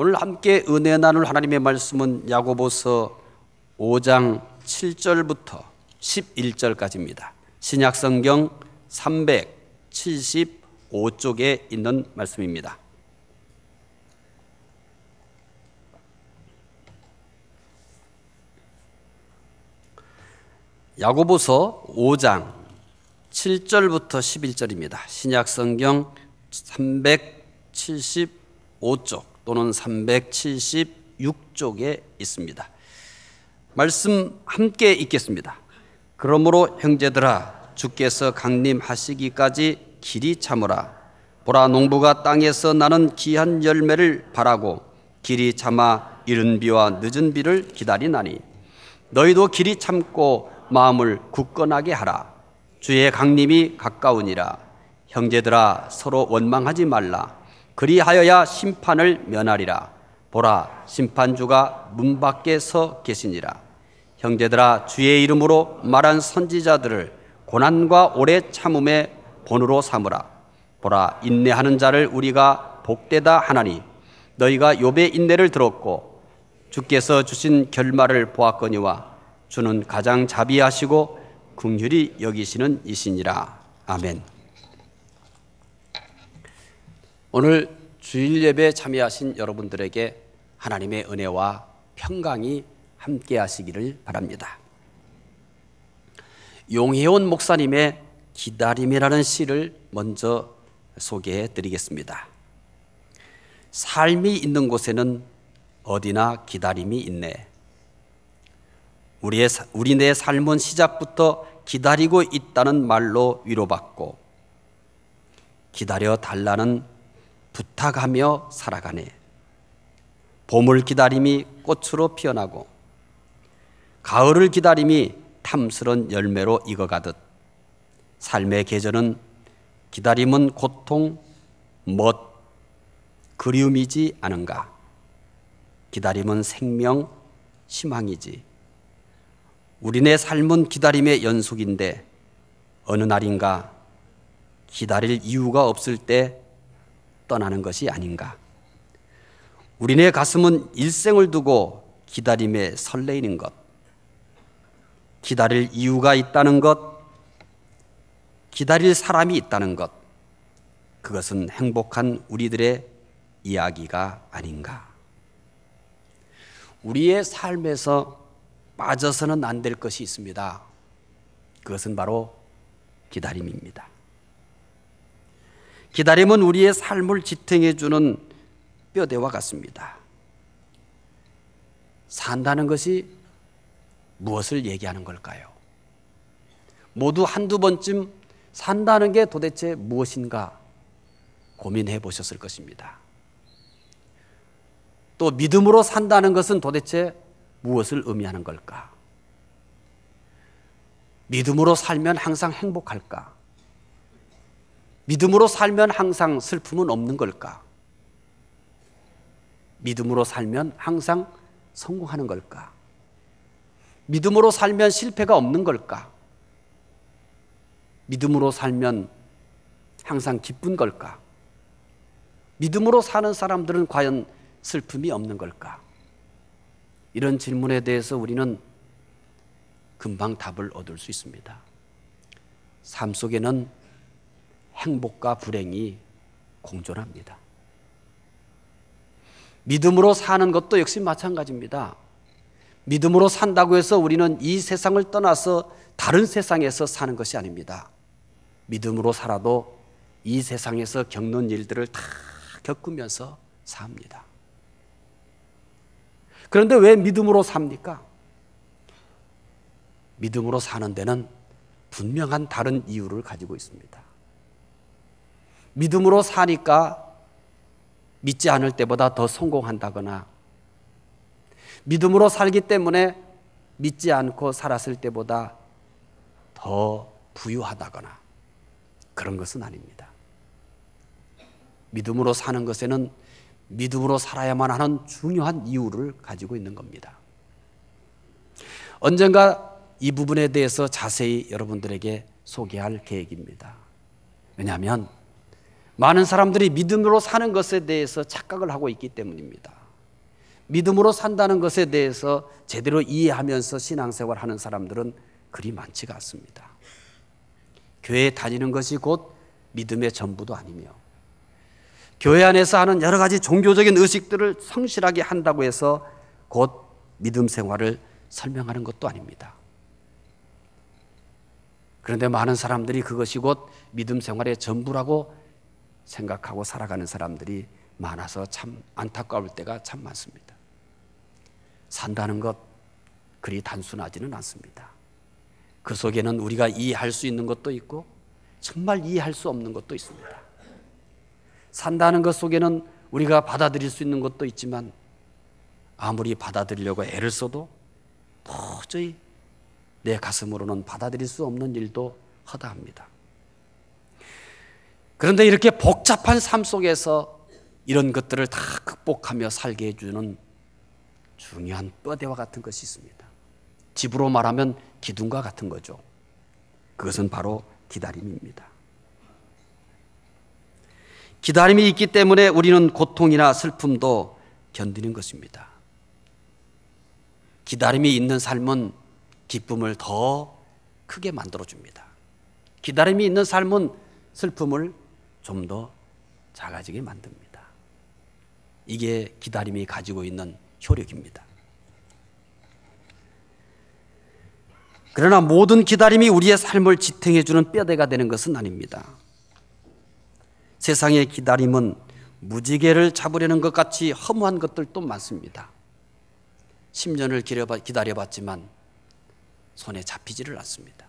오늘 함께 은혜 나눌 하나님의 말씀은 야고보서 5장 7절부터 11절까지입니다. 신약성경 375쪽에 있는 말씀입니다. 야고보서 5장 7절부터 11절입니다. 신약성경 375쪽 또는 376쪽에 있습니다. 말씀 함께 읽겠습니다. 그러므로 형제들아, 주께서 강림하시기까지 길이 참으라. 보라, 농부가 땅에서 나는 귀한 열매를 바라고 길이 참아 이른 비와 늦은 비를 기다리나니, 너희도 길이 참고 마음을 굳건하게 하라. 주의 강림이 가까우니라. 형제들아, 서로 원망하지 말라. 그리하여야 심판을 면하리라. 보라, 심판주가 문 밖에 서 계시니라. 형제들아, 주의 이름으로 말한 선지자들을 고난과 오래 참음의 본으로 삼으라. 보라, 인내하는 자를 우리가 복되다 하나니, 너희가 욥의 인내를 들었고 주께서 주신 결말을 보았거니와 주는 가장 자비하시고 긍휼히 여기시는 이시니라. 아멘. 오늘 주일 예배에 참여하신 여러분들에게 하나님의 은혜와 평강이 함께 하시기를 바랍니다. 용혜원 목사님의 기다림이라는 시를 먼저 소개해 드리겠습니다. 삶이 있는 곳에는 어디나 기다림이 있네. 우리 삶은 시작부터 기다리고 있다는 말로 위로받고 기다려 달라는 부탁하며 살아가네. 봄을 기다림이 꽃으로 피어나고 가을을 기다림이 탐스런 열매로 익어가듯 삶의 계절은 기다림은 고통, 멋, 그리움이지 않은가. 기다림은 생명, 희망이지. 우리네 삶은 기다림의 연속인데 어느 날인가 기다릴 이유가 없을 때 떠나는 것이 아닌가. 우리네 가슴은 일생을 두고 기다림에 설레이는 것, 기다릴 이유가 있다는 것, 기다릴 사람이 있다는 것, 그것은 행복한 우리들의 이야기가 아닌가. 우리의 삶에서 빠져서는 안 될 것이 있습니다. 그것은 바로 기다림입니다. 기다림은 우리의 삶을 지탱해 주는 뼈대와 같습니다. 산다는 것이 무엇을 얘기하는 걸까요? 모두 한두 번쯤 산다는 게 도대체 무엇인가 고민해 보셨을 것입니다. 또 믿음으로 산다는 것은 도대체 무엇을 의미하는 걸까? 믿음으로 살면 항상 행복할까? 믿음으로 살면 항상 슬픔은 없는 걸까? 믿음으로 살면 항상 성공하는 걸까? 믿음으로 살면 실패가 없는 걸까? 믿음으로 살면 항상 기쁜 걸까? 믿음으로 사는 사람들은 과연 슬픔이 없는 걸까? 이런 질문에 대해서 우리는 금방 답을 얻을 수 있습니다. 삶 속에는 행복과 불행이 공존합니다. 믿음으로 사는 것도 역시 마찬가지입니다. 믿음으로 산다고 해서 우리는 이 세상을 떠나서 다른 세상에서 사는 것이 아닙니다. 믿음으로 살아도 이 세상에서 겪는 일들을 다 겪으면서 삽니다. 그런데 왜 믿음으로 삽니까? 믿음으로 사는 데는 분명한 다른 이유를 가지고 있습니다. 믿음으로 사니까 믿지 않을 때보다 더 성공한다거나, 믿음으로 살기 때문에 믿지 않고 살았을 때보다 더 부유하다거나 그런 것은 아닙니다. 믿음으로 사는 것에는 믿음으로 살아야만 하는 중요한 이유를 가지고 있는 겁니다. 언젠가 이 부분에 대해서 자세히 여러분들에게 소개할 계획입니다. 왜냐하면 많은 사람들이 믿음으로 사는 것에 대해서 착각을 하고 있기 때문입니다. 믿음으로 산다는 것에 대해서 제대로 이해하면서 신앙생활하는 사람들은 그리 많지가 않습니다. 교회에 다니는 것이 곧 믿음의 전부도 아니며, 교회 안에서 하는 여러 가지 종교적인 의식들을 성실하게 한다고 해서 곧 믿음 생활을 설명하는 것도 아닙니다. 그런데 많은 사람들이 그것이 곧 믿음 생활의 전부라고 생각하고 살아가는 사람들이 많아서 참 안타까울 때가 참 많습니다. 산다는 것 그리 단순하지는 않습니다. 그 속에는 우리가 이해할 수 있는 것도 있고 정말 이해할 수 없는 것도 있습니다. 산다는 것 속에는 우리가 받아들일 수 있는 것도 있지만 아무리 받아들이려고 애를 써도 도저히 내 가슴으로는 받아들일 수 없는 일도 허다합니다. 그런데 이렇게 복잡한 삶 속에서 이런 것들을 다 극복하며 살게 해주는 중요한 뼈대와 같은 것이 있습니다. 집으로 말하면 기둥과 같은 거죠. 그것은 바로 기다림입니다. 기다림이 있기 때문에 우리는 고통이나 슬픔도 견디는 것입니다. 기다림이 있는 삶은 기쁨을 더 크게 만들어줍니다. 기다림이 있는 삶은 슬픔을 좀 더 작아지게 만듭니다. 이게 기다림이 가지고 있는 효력입니다. 그러나 모든 기다림이 우리의 삶을 지탱해주는 뼈대가 되는 것은 아닙니다. 세상의 기다림은 무지개를 잡으려는 것 같이 허무한 것들도 많습니다. 10년을 기다려봤지만 손에 잡히지를 않습니다.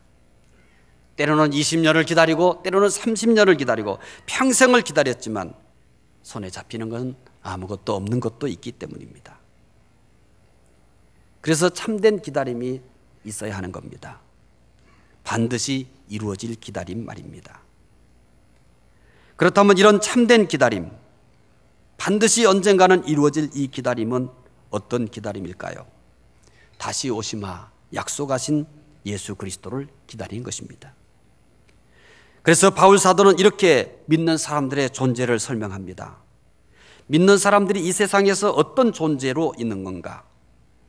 때로는 20년을 기다리고 때로는 30년을 기다리고 평생을 기다렸지만 손에 잡히는 건 아무것도 없는 것도 있기 때문입니다. 그래서 참된 기다림이 있어야 하는 겁니다. 반드시 이루어질 기다림 말입니다. 그렇다면 이런 참된 기다림, 반드시 언젠가는 이루어질 이 기다림은 어떤 기다림일까요? 다시 오시마 약속하신 예수 그리스도를 기다리는 것입니다. 그래서 바울 사도는 이렇게 믿는 사람들의 존재를 설명합니다. 믿는 사람들이 이 세상에서 어떤 존재로 있는 건가?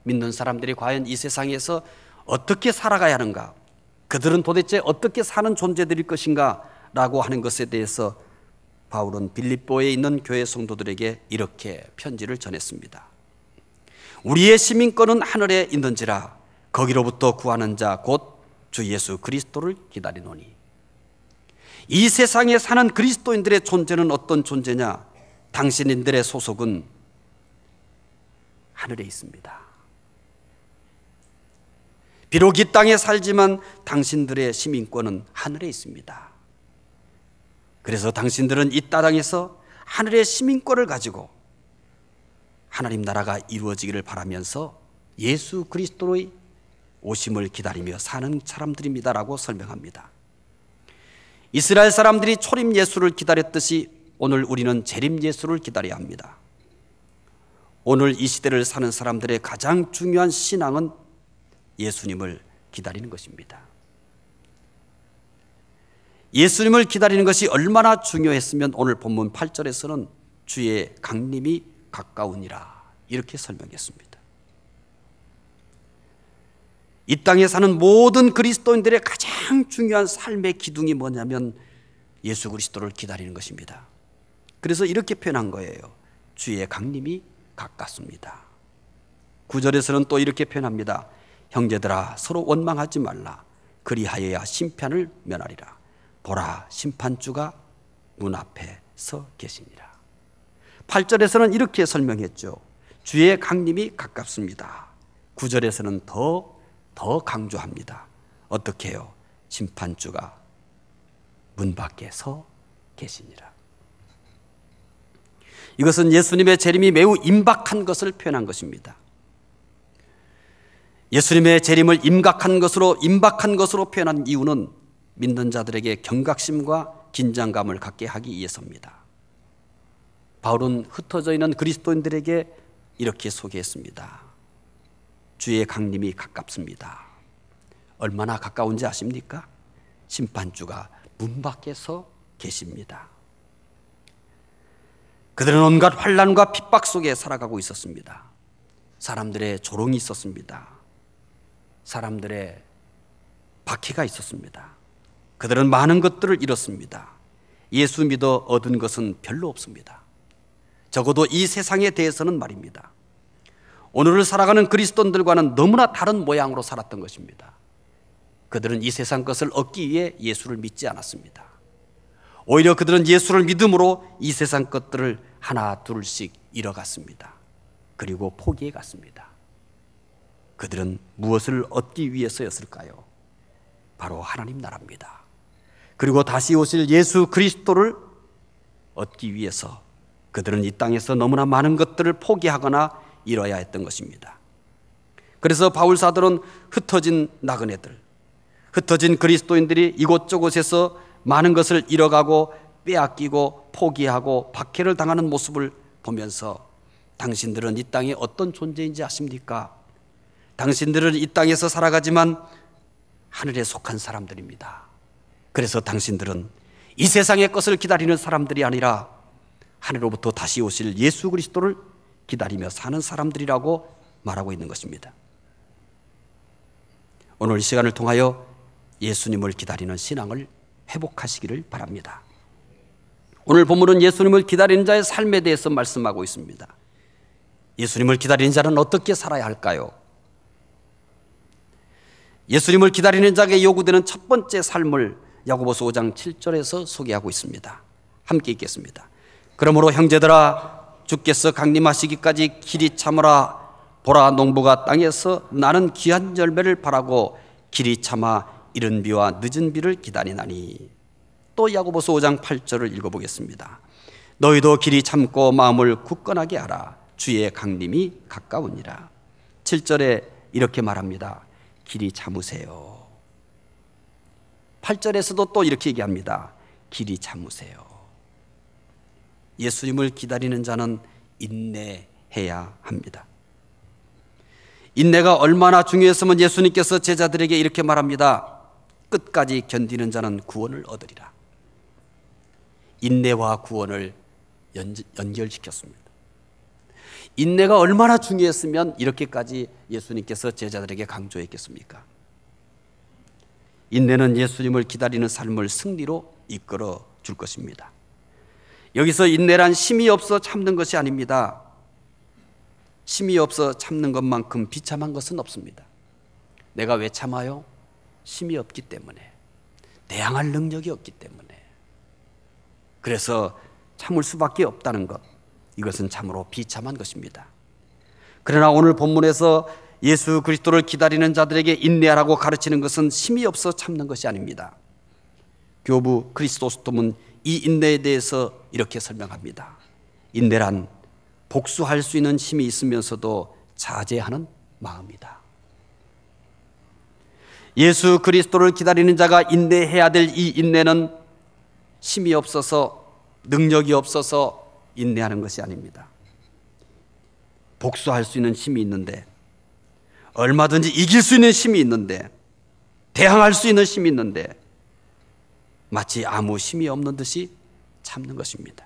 믿는 사람들이 과연 이 세상에서 어떻게 살아가야 하는가? 그들은 도대체 어떻게 사는 존재들일 것인가? 라고 하는 것에 대해서 바울은 빌립보에 있는 교회 성도들에게 이렇게 편지를 전했습니다. 우리의 시민권은 하늘에 있는지라 거기로부터 구하는 자 곧 주 예수 그리스도를 기다리노니. 이 세상에 사는 그리스도인들의 존재는 어떤 존재냐? 당신들의 소속은 하늘에 있습니다. 비록 이 땅에 살지만 당신들의 시민권은 하늘에 있습니다. 그래서 당신들은 이 땅에서 하늘의 시민권을 가지고 하나님 나라가 이루어지기를 바라면서 예수 그리스도의 오심을 기다리며 사는 사람들입니다라고 설명합니다. 이스라엘 사람들이 초림 예수를 기다렸듯이 오늘 우리는 재림 예수를 기다려야 합니다. 오늘 이 시대를 사는 사람들의 가장 중요한 신앙은 예수님을 기다리는 것입니다. 예수님을 기다리는 것이 얼마나 중요했으면 오늘 본문 8절에서는 주의 강림이 가까우니라 이렇게 설명했습니다. 이 땅에 사는 모든 그리스도인들의 가장 중요한 삶의 기둥이 뭐냐면 예수 그리스도를 기다리는 것입니다. 그래서 이렇게 표현한 거예요. 주의 강림이 가깝습니다. 9절에서는 또 이렇게 표현합니다. 형제들아 서로 원망하지 말라. 그리하여야 심판을 면하리라. 보라 심판주가 문 앞에 서 계시니라. 8절에서는 이렇게 설명했죠. 주의 강림이 가깝습니다. 9절에서는 더 강조합니다. 어떻게 해요? 심판주가 문 밖에 서 계시니라. 이것은 예수님의 재림이 매우 임박한 것을 표현한 것입니다. 예수님의 재림을 임박한 것으로 표현한 이유는 믿는 자들에게 경각심과 긴장감을 갖게 하기 위해서입니다. 바울은 흩어져 있는 그리스도인들에게 이렇게 소개했습니다. 주의 강림이 가깝습니다. 얼마나 가까운지 아십니까? 심판주가 문 밖에 서 계십니다. 그들은 온갖 환난과 핍박 속에 살아가고 있었습니다. 사람들의 조롱이 있었습니다. 사람들의 박해가 있었습니다. 그들은 많은 것들을 잃었습니다. 예수 믿어 얻은 것은 별로 없습니다. 적어도 이 세상에 대해서는 말입니다. 오늘을 살아가는 그리스도인들과는 너무나 다른 모양으로 살았던 것입니다. 그들은 이 세상 것을 얻기 위해 예수를 믿지 않았습니다. 오히려 그들은 예수를 믿음으로 이 세상 것들을 하나 둘씩 잃어갔습니다. 그리고 포기해 갔습니다. 그들은 무엇을 얻기 위해서였을까요? 바로 하나님 나라입니다. 그리고 다시 오실 예수 그리스도를 얻기 위해서 그들은 이 땅에서 너무나 많은 것들을 포기하거나 잃어야 했던 것입니다. 그래서 바울 사도는 흩어진 나그네들, 흩어진 그리스도인들이 이곳저곳에서 많은 것을 잃어가고 빼앗기고 포기하고 박해를 당하는 모습을 보면서 당신들은 이 땅에 어떤 존재인지 아십니까? 당신들은 이 땅에서 살아가지만 하늘에 속한 사람들입니다. 그래서 당신들은 이 세상의 것을 기다리는 사람들이 아니라 하늘로부터 다시 오실 예수 그리스도를 기다리며 사는 사람들이라고 말하고 있는 것입니다. 오늘 이 시간을 통하여 예수님을 기다리는 신앙을 회복하시기를 바랍니다. 오늘 본문은 예수님을 기다리는 자의 삶에 대해서 말씀하고 있습니다. 예수님을 기다리는 자는 어떻게 살아야 할까요? 예수님을 기다리는 자에게 요구되는 첫 번째 삶을 야고보서 5장 7절에서 소개하고 있습니다. 함께 읽겠습니다. 그러므로 형제들아, 주께서 강림하시기까지 길이 참으라. 보라, 농부가 땅에서 나는 귀한 열매를 바라고 길이 참아 이른 비와 늦은 비를 기다리나니. 또 야고보서 5장 8절을 읽어보겠습니다. 너희도 길이 참고 마음을 굳건하게 하라. 주의 강림이 가까우니라. 7절에 이렇게 말합니다. 길이 참으세요. 8절에서도 또 이렇게 얘기합니다. 길이 참으세요. 예수님을 기다리는 자는 인내해야 합니다. 인내가 얼마나 중요했으면 예수님께서 제자들에게 이렇게 말합니다. 끝까지 견디는 자는 구원을 얻으리라. 인내와 구원을 연결시켰습니다. 인내가 얼마나 중요했으면 이렇게까지 예수님께서 제자들에게 강조했겠습니까? 인내는 예수님을 기다리는 삶을 승리로 이끌어 줄 것입니다. 여기서 인내란 힘이 없어 참는 것이 아닙니다. 힘이 없어 참는 것만큼 비참한 것은 없습니다. 내가 왜 참아요? 힘이 없기 때문에, 대항할 능력이 없기 때문에. 그래서 참을 수밖에 없다는 것, 이것은 참으로 비참한 것입니다. 그러나 오늘 본문에서 예수 그리스도를 기다리는 자들에게 인내하라고 가르치는 것은 힘이 없어 참는 것이 아닙니다. 교부 크리스토스톰은 이 인내에 대해서 이렇게 설명합니다. 인내란 복수할 수 있는 힘이 있으면서도 자제하는 마음이다. 예수 그리스도를 기다리는 자가 인내해야 될 이 인내는 힘이 없어서, 능력이 없어서 인내하는 것이 아닙니다. 복수할 수 있는 힘이 있는데, 얼마든지 이길 수 있는 힘이 있는데, 대항할 수 있는 힘이 있는데 마치 아무 힘이 없는 듯이 참는 것입니다.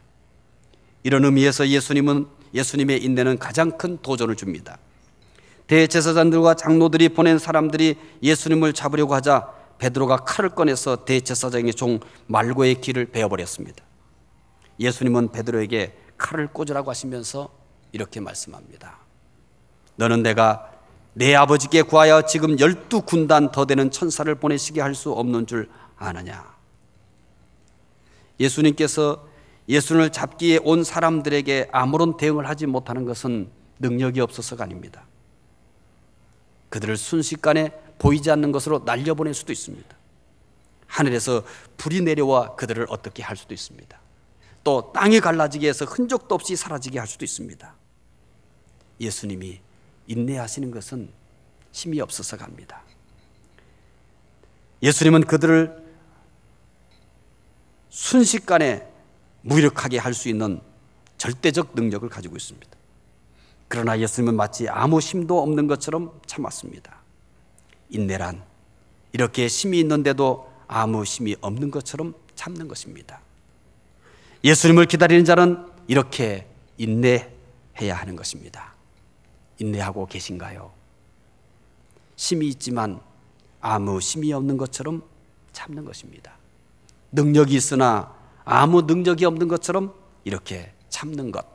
이런 의미에서 예수님의 인내는 가장 큰 도전을 줍니다. 대제사장들과 장로들이 보낸 사람들이 예수님을 잡으려고 하자 베드로가 칼을 꺼내서 대제사장의 종 말고의 귀를 베어버렸습니다. 예수님은 베드로에게 칼을 꽂으라고 하시면서 이렇게 말씀합니다. 너는 내가 내 아버지께 구하여 지금 12군단 더 되는 천사를 보내시게 할 수 없는 줄 아느냐. 예수님께서 예수님을 잡기에 온 사람들에게 아무런 대응을 하지 못하는 것은 능력이 없어서가 아닙니다. 그들을 순식간에 보이지 않는 것으로 날려보낼 수도 있습니다. 하늘에서 불이 내려와 그들을 어떻게 할 수도 있습니다. 또 땅이 갈라지게 해서 흔적도 없이 사라지게 할 수도 있습니다. 예수님이 인내하시는 것은 힘이 없어서가 합니다. 예수님은 그들을 순식간에 무력하게 할 수 있는 절대적 능력을 가지고 있습니다. 그러나 예수님은 마치 아무 힘도 없는 것처럼 참았습니다. 인내란 이렇게 힘이 있는데도 아무 힘이 없는 것처럼 참는 것입니다. 예수님을 기다리는 자는 이렇게 인내해야 하는 것입니다. 인내하고 계신가요? 힘이 있지만 아무 힘이 없는 것처럼 참는 것입니다. 능력이 있으나 아무 능력이 없는 것처럼 이렇게 참는 것,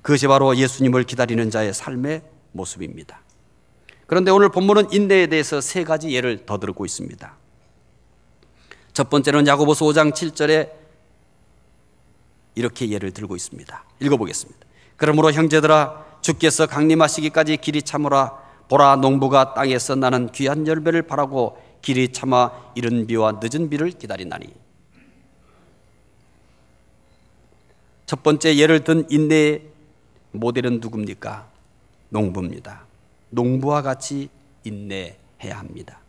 그것이 바로 예수님을 기다리는 자의 삶의 모습입니다. 그런데 오늘 본문은 인내에 대해서 세 가지 예를 더 들고 있습니다. 첫 번째는 야고보서 5장 7절에 이렇게 예를 들고 있습니다. 읽어보겠습니다. 그러므로 형제들아, 주께서 강림하시기까지 길이 참으라. 보라, 농부가 땅에서 나는 귀한 열매를 바라고 길이 참아 이른 비와 늦은 비를 기다리나니. 첫 번째 예를 든 인내의 모델은 누굽니까? 농부입니다. 농부와 같이 인내해야 합니다.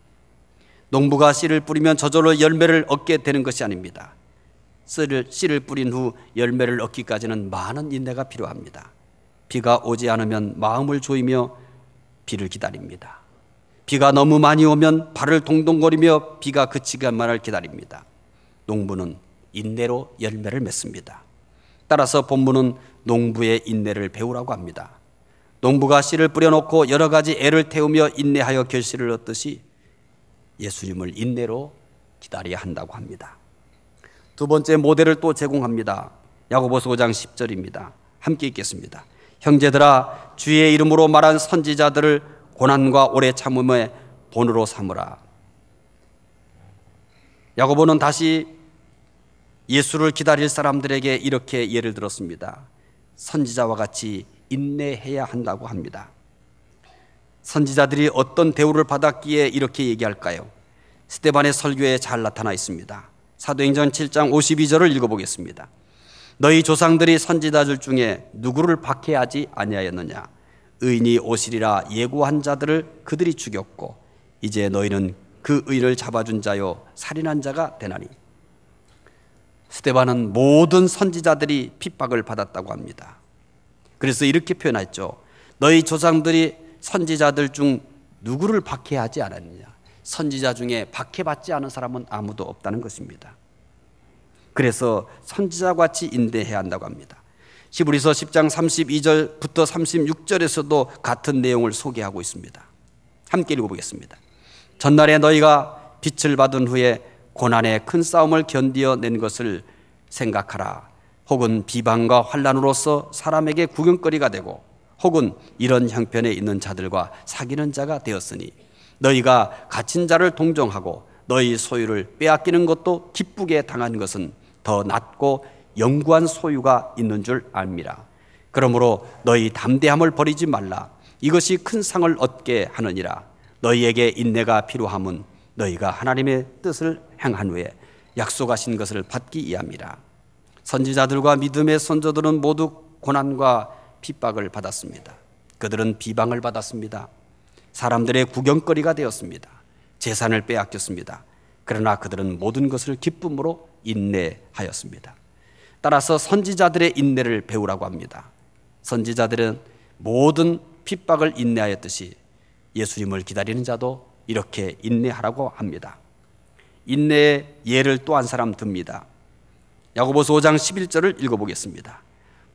농부가 씨를 뿌리면 저절로 열매를 얻게 되는 것이 아닙니다. 씨를 뿌린 후 열매를 얻기까지는 많은 인내가 필요합니다. 비가 오지 않으면 마음을 조이며 비를 기다립니다. 비가 너무 많이 오면 발을 동동거리며 비가 그치기만을 기다립니다. 농부는 인내로 열매를 맺습니다. 따라서 본문은 농부의 인내를 배우라고 합니다. 농부가 씨를 뿌려놓고 여러 가지 애를 태우며 인내하여 결실을 얻듯이 예수님을 인내로 기다려야 한다고 합니다. 두 번째 모델을 또 제공합니다. 야고보서 5장 10절입니다. 함께 읽겠습니다. 형제들아, 주의 이름으로 말한 선지자들을 고난과 오래 참음의 본으로 삼으라. 야고보는 다시 예수를 기다릴 사람들에게 이렇게 예를 들었습니다. 선지자와 같이 인내해야 한다고 합니다. 선지자들이 어떤 대우를 받았기에 이렇게 얘기할까요? 스데반의 설교에 잘 나타나 있습니다. 사도행전 7장 52절을 읽어보겠습니다. 너희 조상들이 선지자들 중에 누구를 박해하지 아니하였느냐? 의인이 오시리라 예고한 자들을 그들이 죽였고 이제 너희는 그 의인을 잡아준 자요 살인한 자가 되나니. 스데반은 모든 선지자들이 핍박을 받았다고 합니다. 그래서 이렇게 표현했죠. 너희 조상들이 선지자들 중 누구를 박해하지 않았느냐? 선지자 중에 박해받지 않은 사람은 아무도 없다는 것입니다. 그래서 선지자와 같이 인내해야 한다고 합니다. 히브리서 10장 32절부터 36절에서도 같은 내용을 소개하고 있습니다. 함께 읽어보겠습니다. 전날에 너희가 빛을 받은 후에 고난의 큰 싸움을 견디어낸 것을 생각하라. 혹은 비방과 환난으로서 사람에게 구경거리가 되고 혹은 이런 형편에 있는 자들과 사귀는 자가 되었으니 너희가 갇힌 자를 동정하고 너희 소유를 빼앗기는 것도 기쁘게 당한 것은 더 낫고 영구한 소유가 있는 줄 알미라. 그러므로 너희 담대함을 버리지 말라. 이것이 큰 상을 얻게 하느니라. 너희에게 인내가 필요함은 너희가 하나님의 뜻을 행한 후에 약속하신 것을 받기 위함이라. 선지자들과 믿음의 선조들은 모두 고난과 핍박을 받았습니다. 그들은 비방을 받았습니다. 사람들의 구경거리가 되었습니다. 재산을 빼앗겼습니다. 그러나 그들은 모든 것을 기쁨으로 인내하였습니다. 따라서 선지자들의 인내를 배우라고 합니다. 선지자들은 모든 핍박을 인내하였듯이 예수님을 기다리는 자도 이렇게 인내하라고 합니다. 인내의 예를 또 한 사람 듭니다. 야고보서 5장 11절을 읽어보겠습니다.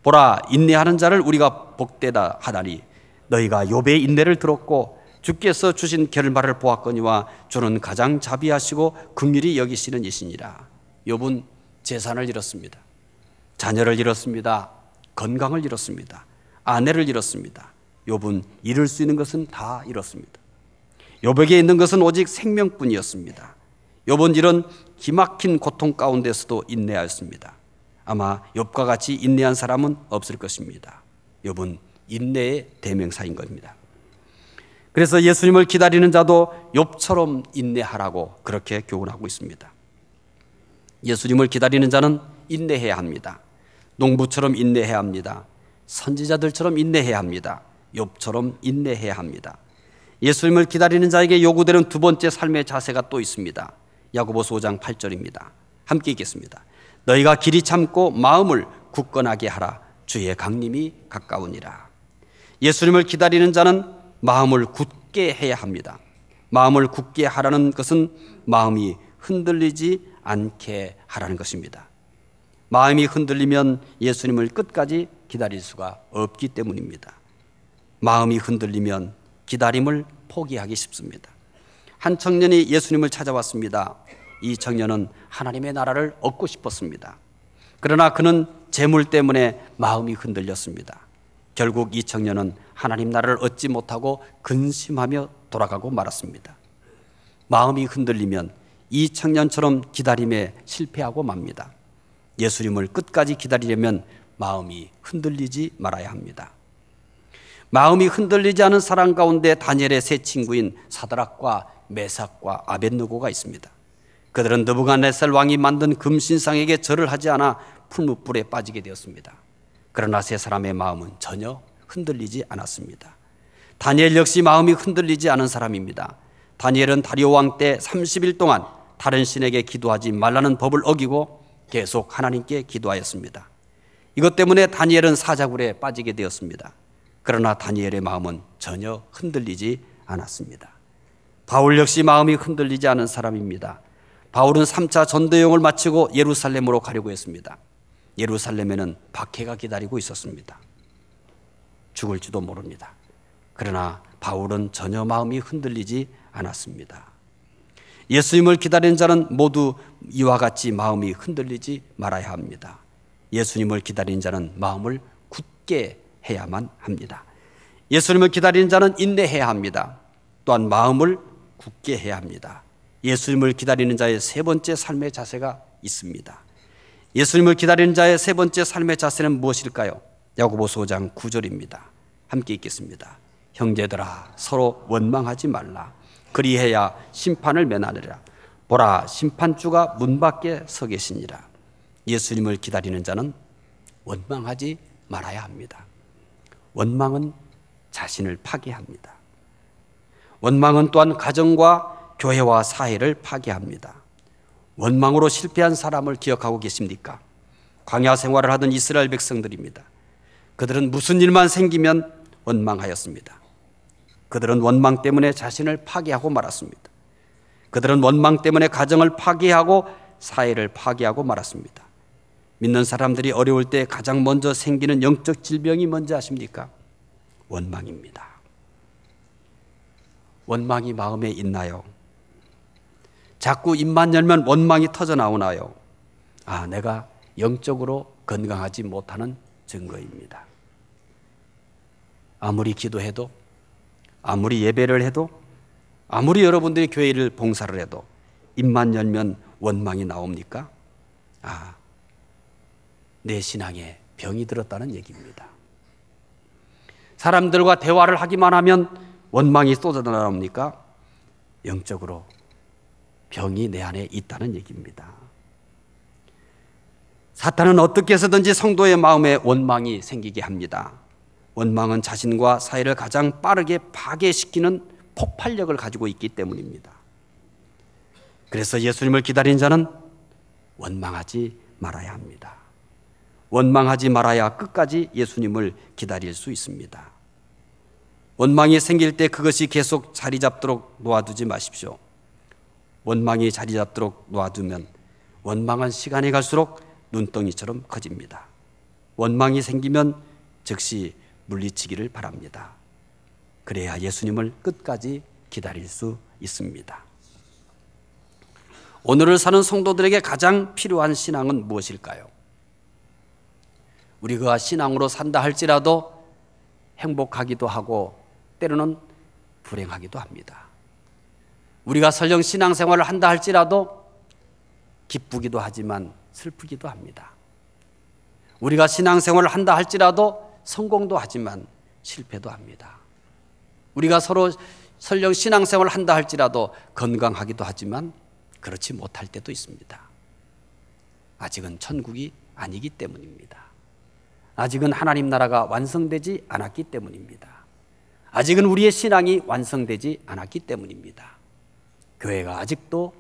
보라, 인내하는 자를 우리가 복되다 하다니 너희가 욥의 인내를 들었고 주께서 주신 결말을 보았거니와 주는 가장 자비하시고 긍휼히 여기시는 이시니라. 욥은 재산을 잃었습니다. 자녀를 잃었습니다. 건강을 잃었습니다. 아내를 잃었습니다. 욥은 잃을 수 있는 것은 다 잃었습니다. 욥에게 있는 것은 오직 생명뿐이었습니다. 욥은 이런 기막힌 고통 가운데서도 인내하였습니다. 아마 욥과 같이 인내한 사람은 없을 것입니다. 욥은 인내의 대명사인 겁니다. 그래서 예수님을 기다리는 자도 욥처럼 인내하라고 그렇게 교훈하고 있습니다. 예수님을 기다리는 자는 인내해야 합니다. 농부처럼 인내해야 합니다. 선지자들처럼 인내해야 합니다. 욥처럼 인내해야 합니다. 예수님을 기다리는 자에게 요구되는 두 번째 삶의 자세가 또 있습니다. 야고보서 5장 8절입니다. 함께 읽겠습니다. 너희가 길이 참고 마음을 굳건하게 하라. 주의 강림이 가까우니라. 예수님을 기다리는 자는 마음을 굳게 해야 합니다. 마음을 굳게 하라는 것은 마음이 흔들리지 않게 하라는 것입니다. 마음이 흔들리면 예수님을 끝까지 기다릴 수가 없기 때문입니다. 마음이 흔들리면 기다림을 포기하기 쉽습니다. 한 청년이 예수님을 찾아왔습니다. 이 청년은 하나님의 나라를 얻고 싶었습니다. 그러나 그는 재물 때문에 마음이 흔들렸습니다. 결국 이 청년은 하나님 나라를 얻지 못하고 근심하며 돌아가고 말았습니다. 마음이 흔들리면 이 청년처럼 기다림에 실패하고 맙니다. 예수님을 끝까지 기다리려면 마음이 흔들리지 말아야 합니다. 마음이 흔들리지 않은 사람 가운데 다니엘의 세 친구인 사드락과 메삭과 아벳느고가 있습니다. 그들은 느부갓네살 왕이 만든 금신상에게 절을 하지 않아 풀무불에 빠지게 되었습니다. 그러나 세 사람의 마음은 전혀 흔들리지 않았습니다. 다니엘 역시 마음이 흔들리지 않은 사람입니다. 다니엘은 다리오 왕 때 30일 동안 다른 신에게 기도하지 말라는 법을 어기고 계속 하나님께 기도하였습니다. 이것 때문에 다니엘은 사자굴에 빠지게 되었습니다. 그러나 다니엘의 마음은 전혀 흔들리지 않았습니다. 바울 역시 마음이 흔들리지 않은 사람입니다. 바울은 3차 전도여행을 마치고 예루살렘으로 가려고 했습니다. 예루살렘에는 박해가 기다리고 있었습니다. 죽을지도 모릅니다. 그러나 바울은 전혀 마음이 흔들리지 않았습니다. 예수님을 기다리는 자는 모두 이와 같이 마음이 흔들리지 말아야 합니다. 예수님을 기다리는 자는 마음을 굳게 해야만 합니다. 예수님을 기다리는 자는 인내해야 합니다. 또한 마음을 굳게 해야 합니다. 예수님을 기다리는 자의 세 번째 삶의 자세가 있습니다. 예수님을 기다리는 자의 세 번째 삶의 자세는 무엇일까요? 야고보서 5장 9절입니다. 함께 읽겠습니다. 형제들아 서로 원망하지 말라. 그리해야 심판을 면하리라. 보라 심판주가 문 밖에 서 계시니라. 예수님을 기다리는 자는 원망하지 말아야 합니다. 원망은 자신을 파괴합니다. 원망은 또한 가정과 교회와 사회를 파괴합니다. 원망으로 실패한 사람을 기억하고 계십니까? 광야 생활을 하던 이스라엘 백성들입니다. 그들은 무슨 일만 생기면 원망하였습니다. 그들은 원망 때문에 자신을 파괴하고 말았습니다. 그들은 원망 때문에 가정을 파괴하고 사회를 파괴하고 말았습니다. 믿는 사람들이 어려울 때 가장 먼저 생기는 영적 질병이 뭔지 아십니까? 원망입니다. 원망이 마음에 있나요? 자꾸 입만 열면 원망이 터져 나오나요? 내가 영적으로 건강하지 못하는 증거입니다. 아무리 기도해도, 아무리 예배를 해도, 아무리 여러분들이 교회를 봉사를 해도 입만 열면 원망이 나옵니까? 내 신앙에 병이 들었다는 얘기입니다. 사람들과 대화를 하기만 하면 원망이 쏟아져 나옵니까? 영적으로 병이 내 안에 있다는 얘기입니다. 사탄은 어떻게 해서든지 성도의 마음에 원망이 생기게 합니다. 원망은 자신과 사회를 가장 빠르게 파괴시키는 폭발력을 가지고 있기 때문입니다. 그래서 예수님을 기다린 자는 원망하지 말아야 합니다. 원망하지 말아야 끝까지 예수님을 기다릴 수 있습니다. 원망이 생길 때 그것이 계속 자리 잡도록 놓아두지 마십시오. 원망이 자리 잡도록 놓아두면 원망은 시간이 갈수록 눈덩이처럼 커집니다. 원망이 생기면 즉시 물리치기를 바랍니다. 그래야 예수님을 끝까지 기다릴 수 있습니다. 오늘을 사는 성도들에게 가장 필요한 신앙은 무엇일까요? 우리가 신앙으로 산다 할지라도 행복하기도 하고 때로는 불행하기도 합니다. 우리가 설령 신앙생활을 한다 할지라도 기쁘기도 하지만 슬프기도 합니다. 우리가 신앙생활을 한다 할지라도 성공도 하지만 실패도 합니다. 우리가 설령 신앙생활을 한다 할지라도 건강하기도 하지만 그렇지 못할 때도 있습니다. 아직은 천국이 아니기 때문입니다. 아직은 하나님 나라가 완성되지 않았기 때문입니다. 아직은 우리의 신앙이 완성되지 않았기 때문입니다. 교회가 아직도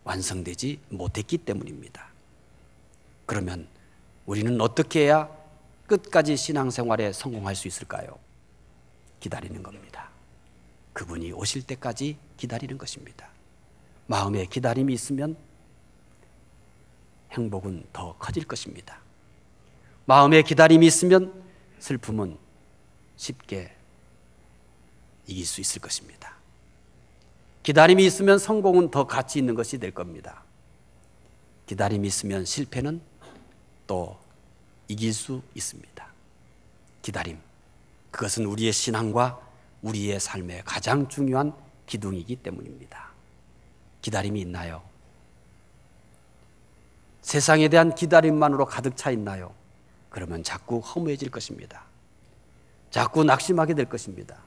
완성되지 못했기 때문입니다. 그러면 우리는 어떻게 해야 끝까지 신앙생활에 성공할 수 있을까요? 기다리는 겁니다. 그분이 오실 때까지 기다리는 것입니다. 마음에 기다림이 있으면 행복은 더 커질 것입니다. 마음에 기다림이 있으면 슬픔은 쉽게 이길 수 있을 것입니다. 기다림이 있으면 성공은 더 가치 있는 것이 될 겁니다. 기다림이 있으면 실패는 또 이길 수 있습니다. 기다림, 그것은 우리의 신앙과 우리의 삶의 가장 중요한 기둥이기 때문입니다. 기다림이 있나요? 세상에 대한 기다림만으로 가득 차 있나요? 그러면 자꾸 허무해질 것입니다. 자꾸 낙심하게 될 것입니다.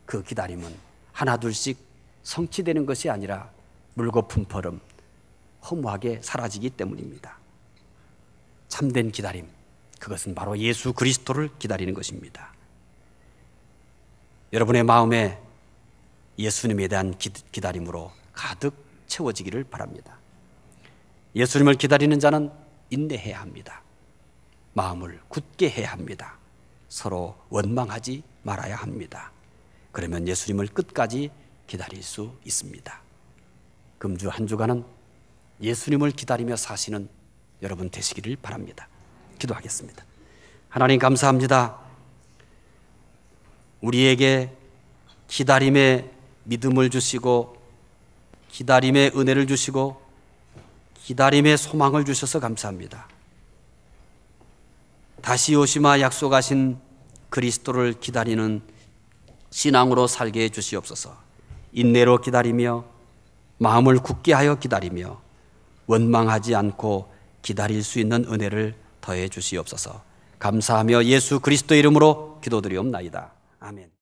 그 기다림은 하나둘씩 성취되는 것이 아니라 물거품처럼 허무하게 사라지기 때문입니다. 참된 기다림, 그것은 바로 예수 그리스도를 기다리는 것입니다. 여러분의 마음에 예수님에 대한 기다림으로 가득 채워지기를 바랍니다. 예수님을 기다리는 자는 인내해야 합니다. 마음을 굳게 해야 합니다. 서로 원망하지 말아야 합니다. 그러면 예수님을 끝까지 기다릴 수 있습니다. 금주 한 주간은 예수님을 기다리며 사시는 여러분 되시기를 바랍니다. 기도하겠습니다. 하나님 감사합니다. 우리에게 기다림의 믿음을 주시고 기다림의 은혜를 주시고 기다림의 소망을 주셔서 감사합니다. 다시 오시마 약속하신 그리스도를 기다리는 신앙으로 살게 해 주시옵소서. 인내로 기다리며 마음을 굳게 하여 기다리며 원망하지 않고 기다릴 수 있는 은혜를 더해 주시옵소서. 감사하며 예수 그리스도 이름으로 기도드리옵나이다. 아멘.